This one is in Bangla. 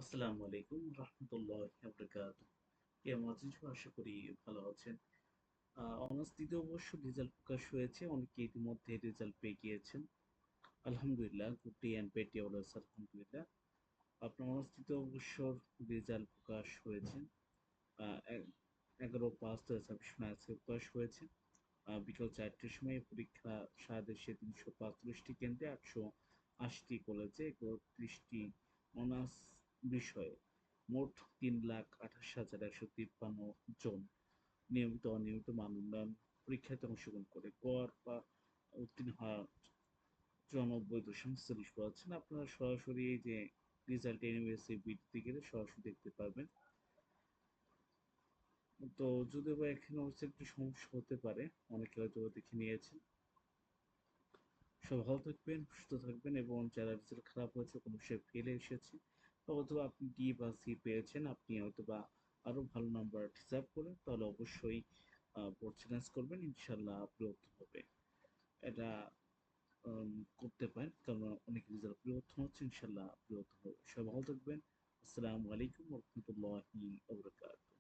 আসসালামু আলাইকুম রহমতুল্লাহি ওয়া বারাকাতুহু। কেমন আছেন সবাই? আশা করি ভালো আছেন। অনার্স দ্বিতীয় বর্ষ রেজাল্ট প্রকাশ হয়েছে। অনেকে ইতিমধ্যে রেজাল্ট পেয়ে গিয়েছেন। আলহামদুলিল্লাহ, good day and bad day always আলহামদুলিল্লাহ। আপনার অনার্স দ্বিতীয় বর্ষর রেজাল্ট প্রকাশ হয়েছে। আ এ 11/5/2026 ম্যাথসে প্রকাশ হয়েছে। বিকাল ৪টের সময় পরীক্ষা সারা দেশে ৩৪৫টি কেন্দ্রে ৮৮টি কলেজে ৩১টি অনার্স বিষয়ে মোট ৩,২৮,১৫৩ জন নিয়মিত অনিয়মিত মান উন্নয়ন পরীক্ষাতে অংশগ্রহণ করে গড় বা উত্তীর্ণ হওয়ার ৯৪.৪০%। আপনারা সরাসরি এই যে রেজাল্ট ইউনিভার্সিটি বিডি গেলে সরাসরি দেখতে পারবেন। তো যদিও বা এখানে হচ্ছে একটু সমস্যা হতে পারে, অনেকে হয়তো দেখে নিয়েছেন। সবাই ভালো থাকবেন, সুস্থ থাকবেন এবং যারা রেজাল্ট খারাপ হয়েছে, কোনো বিষয়ে ফেলে এসেছে অথবা আপনি ডি বা সি পেয়েছেন, আপনি হয়তোবা আরো ভালো নাম্বার ডিজার্ভ করেন, তাহলে অবশ্যই বোর্ড চ্যালেঞ্জ করবেন, ইনশাল্লাহ আপনি হবে। এটা উম, করতে পারেন, কারণ অনেক রেজাল্ট পরিবর্তন হচ্ছে, ইনশাল্লাহ পরিবর্তন হবে। সবাই ভালো থাকবেন। আসসালামু আলাইকুম রহমতুল্লাহি ওয়া বারাকাতুহু।